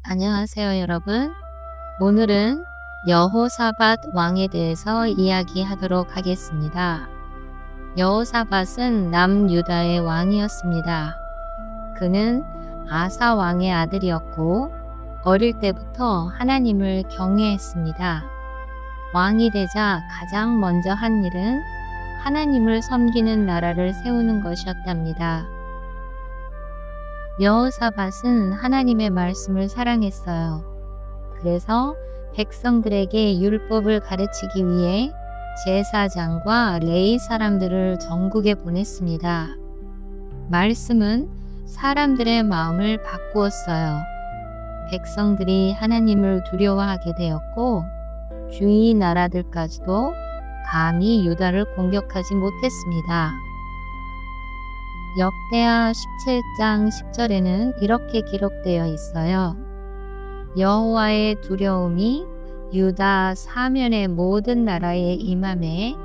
안녕하세요, 여러분. 오늘은 여호사밧 왕에 대해서 이야기하도록 하겠습니다. 여호사밧은 남유다의 왕이었습니다. 그는 아사 왕의 아들이었고 어릴 때부터 하나님을 경외했습니다. 왕이 되자 가장 먼저 한 일은 하나님을 섬기는 나라를 세우는 것이었답니다. 여호사밧은 하나님의 말씀을 사랑했어요. 그래서 백성들에게 율법을 가르치기 위해 제사장과 레위 사람들을 전국에 보냈습니다. 말씀은 사람들의 마음을 바꾸었어요. 백성들이 하나님을 두려워하게 되었고 주위 나라들까지도 감히 유다를 공격하지 못했습니다. 역대하 17장 10절에는 이렇게 기록되어 있어요. 여호와의 두려움이 유다 사면의 모든 나라에 임하매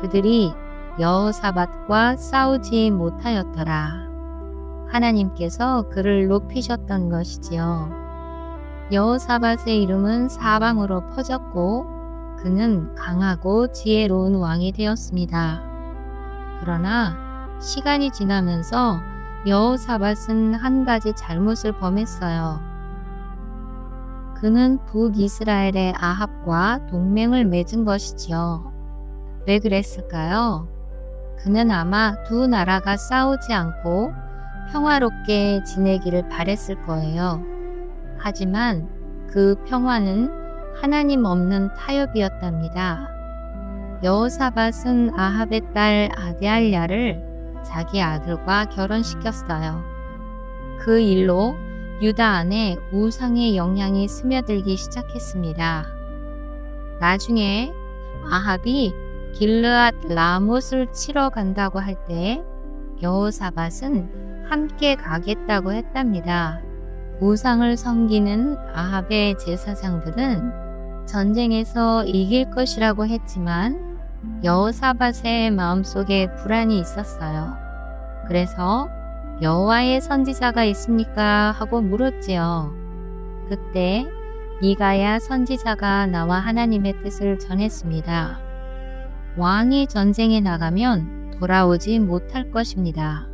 그들이 여호사밧과 싸우지 못하였더라. 하나님께서 그를 높이셨던 것이지요. 여호사밧의 이름은 사방으로 퍼졌고 그는 강하고 지혜로운 왕이 되었습니다. 그러나 시간이 지나면서 여호사밧은 한 가지 잘못을 범했어요. 그는 북이스라엘의 아합과 동맹을 맺은 것이지요. 왜 그랬을까요? 그는 아마 두 나라가 싸우지 않고 평화롭게 지내기를 바랬을 거예요. 하지만 그 평화는 하나님 없는 타협이었답니다. 여호사밧은 아합의 딸 아디알랴를 자기 아들과 결혼시켰어요. 그 일로 유다 안에 우상의 영향이 스며들기 시작했습니다. 나중에 아합이 길르앗 라못을 치러 간다고 할 때 여호사밧은 함께 가겠다고 했답니다. 우상을 섬기는 아합의 제사장들은 전쟁에서 이길 것이라고 했지만 여호사밧의 마음속에 불안이 있었어요. 그래서 여호와의 선지자가 있습니까? 하고 물었지요. 그때 미가야 선지자가 나와 하나님의 뜻을 전했습니다. 왕이 전쟁에 나가면 돌아오지 못할 것입니다.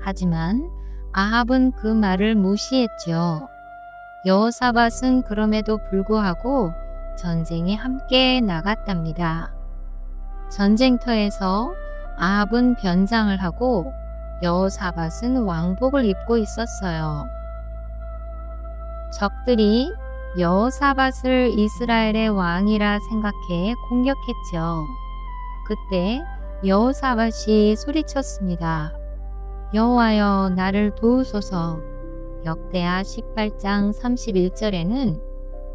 하지만 아합은 그 말을 무시했죠. 여호사밧은 그럼에도 불구하고 전쟁에 함께 나갔답니다. 전쟁터에서 아합은 변장을 하고 여호사밧은 왕복을 입고 있었어요. 적들이 여호사밧을 이스라엘의 왕이라 생각해 공격했죠. 그때 여호사밧이 소리쳤습니다. 여호와여 나를 도우소서. 역대하 18장 31절에는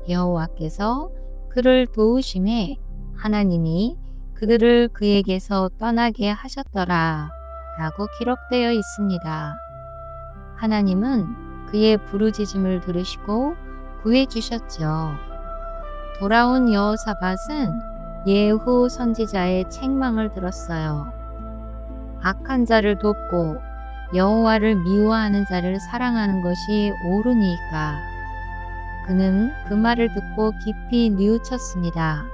여호와께서 그를 도우심에 하나님이 그들을 그에게서 떠나게 하셨더라 라고 기록되어 있습니다. 하나님은 그의 부르짖음을 들으시고 구해주셨죠. 돌아온 여호사밧은 예후 선지자의 책망을 들었어요. 악한 자를 돕고 여호와를 미워하는 자를 사랑하는 것이 옳으니까. 그는 그 말을 듣고 깊이 뉘우쳤습니다.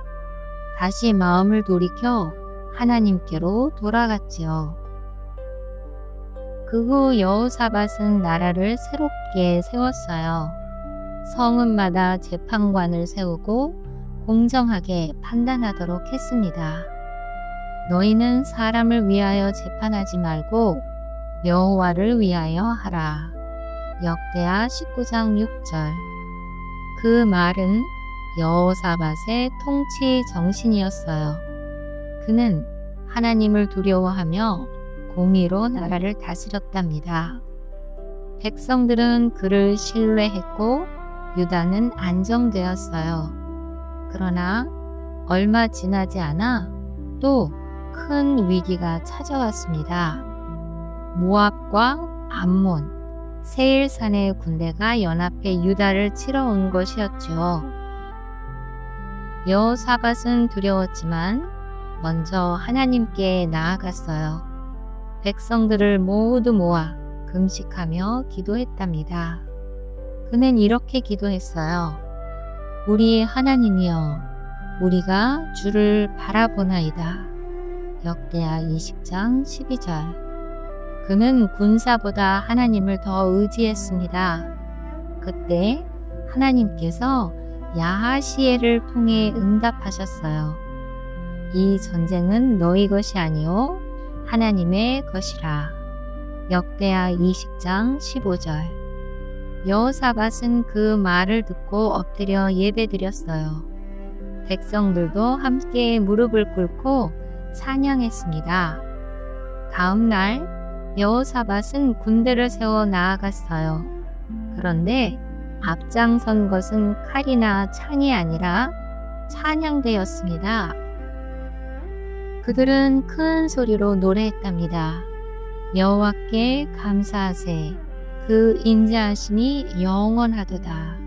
다시 마음을 돌이켜 하나님께로 돌아갔지요. 그 후 여호사밧은 나라를 새롭게 세웠어요. 성읍마다 재판관을 세우고 공정하게 판단하도록 했습니다. 너희는 사람을 위하여 재판하지 말고 여호와를 위하여 하라. 역대하 19장 6절. 그 말은 여호사밧의 통치 정신이었어요. 그는 하나님을 두려워하며 공의로 나라를 다스렸답니다. 백성들은 그를 신뢰했고 유다는 안정되었어요. 그러나 얼마 지나지 않아 또 큰 위기가 찾아왔습니다. 모압과 암몬, 세일산의 군대가 연합해 유다를 치러 온 것이었죠. 여호사밧은 두려웠지만 먼저 하나님께 나아갔어요. 백성들을 모두 모아 금식하며 기도했답니다. 그는 이렇게 기도했어요. 우리의 하나님이여, 우리가 주를 바라보나이다. 역대하 20장 12절. 그는 군사보다 하나님을 더 의지했습니다. 그때 하나님께서 야하시엘을 통해 응답하셨어요. 이 전쟁은 너희 것이 아니요 하나님의 것이라. 역대하 20장 15절. 여호사밧은 그 말을 듣고 엎드려 예배드렸어요. 백성들도 함께 무릎을 꿇고 찬양했습니다. 다음 날 여호사밧은 군대를 세워 나아갔어요. 그런데 앞장선 것은 칼이나 창이 아니라 찬양대였습니다. 그들은 큰 소리로 노래했답니다. 여호와께 감사하세. 그 인자하심이 영원하도다.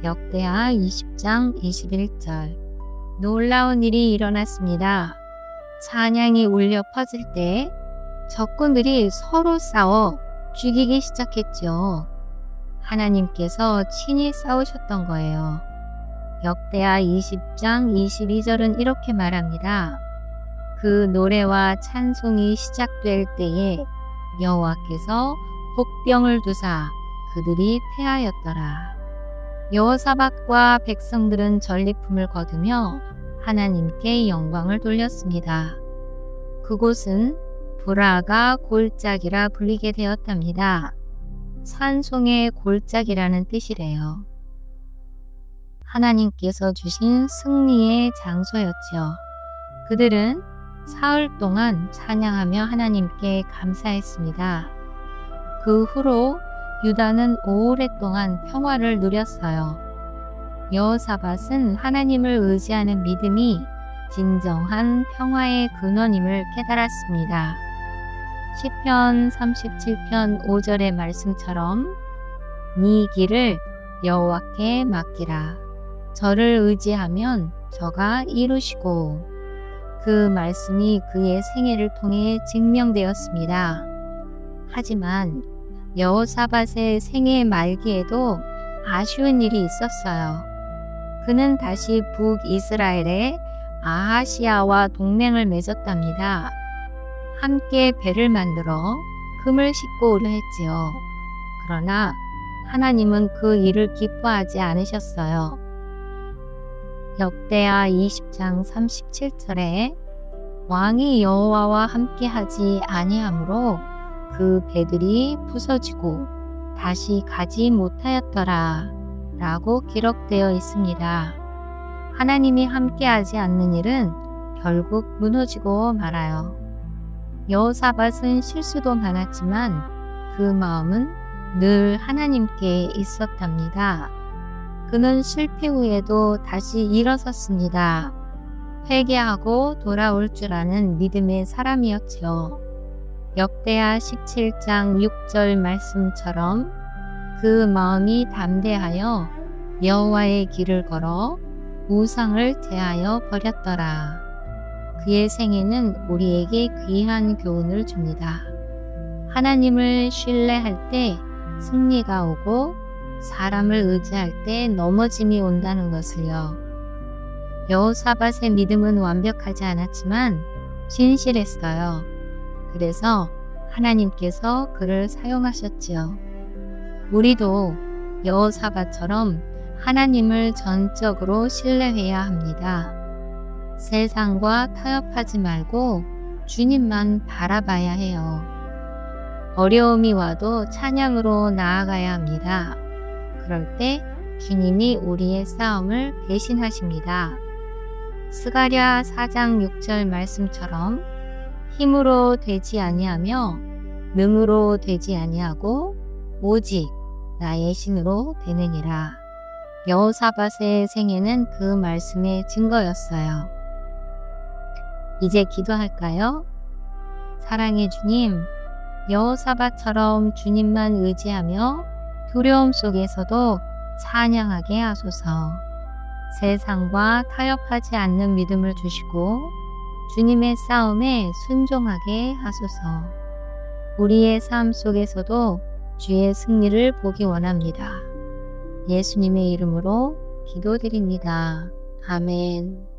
역대하 20장 21절. 놀라운 일이 일어났습니다. 찬양이 울려 퍼질 때 적군들이 서로 싸워 죽이기 시작했죠. 하나님께서 친히 싸우셨던 거예요. 역대하 20장 22절은 이렇게 말합니다. 그 노래와 찬송이 시작될 때에 여호와께서 복병을 두사 그들이 패하였더라. 여호사밧과 백성들은 전리품을 거두며 하나님께 영광을 돌렸습니다. 그곳은 브라가 골짜기라 불리게 되었답니다. 찬송의 골짜기라는 뜻이래요. 하나님께서 주신 승리의 장소였죠. 그들은 사흘 동안 찬양하며 하나님께 감사했습니다. 그 후로 유다는 오랫동안 평화를 누렸어요. 여호사밧은 하나님을 의지하는 믿음이 진정한 평화의 근원임을 깨달았습니다. 시편 37편 5절의 말씀처럼 네 길을 여호와께 맡기라. 저를 의지하면 저가 이루시고. 그 말씀이 그의 생애를 통해 증명되었습니다. 하지만 여호사밧의 생애 말기에도 아쉬운 일이 있었어요. 그는 다시 북이스라엘의 아하시아와 동맹을 맺었답니다. 함께 배를 만들어 금을 싣고 오려 했지요. 그러나 하나님은 그 일을 기뻐하지 않으셨어요. 역대하 20장 37절에 왕이 여호와와 함께하지 아니하므로 그 배들이 부서지고 다시 가지 못하였더라 라고 기록되어 있습니다. 하나님이 함께하지 않는 일은 결국 무너지고 말아요. 여호사밧은 실수도 많았지만 그 마음은 늘 하나님께 있었답니다. 그는 실패 후에도 다시 일어섰습니다. 회개하고 돌아올 줄 아는 믿음의 사람이었지요. 역대하 17장 6절 말씀처럼 그 마음이 담대하여 여호와의 길을 걸어 우상을 제하여 버렸더라. 그의 생애는 우리에게 귀한 교훈을 줍니다. 하나님을 신뢰할 때 승리가 오고 사람을 의지할 때 넘어짐이 온다는 것을요. 여호사밧의 믿음은 완벽하지 않았지만 진실했어요. 그래서 하나님께서 그를 사용하셨지요. 우리도 여호사밧처럼 하나님을 전적으로 신뢰해야 합니다. 세상과 타협하지 말고 주님만 바라봐야 해요. 어려움이 와도 찬양으로 나아가야 합니다. 그럴 때 주님이 우리의 싸움을 대신하십니다. 스가랴 4장 6절 말씀처럼 힘으로 되지 아니하며 능으로 되지 아니하고 오직 나의 신으로 되느니라. 여호사밧의 생애는 그 말씀의 증거였어요. 이제 기도할까요? 사랑의 주님, 여호사밧처럼 주님만 의지하며 두려움 속에서도 찬양하게 하소서. 세상과 타협하지 않는 믿음을 주시고 주님의 싸움에 순종하게 하소서. 우리의 삶 속에서도 주의 승리를 보기 원합니다. 예수님의 이름으로 기도드립니다. 아멘.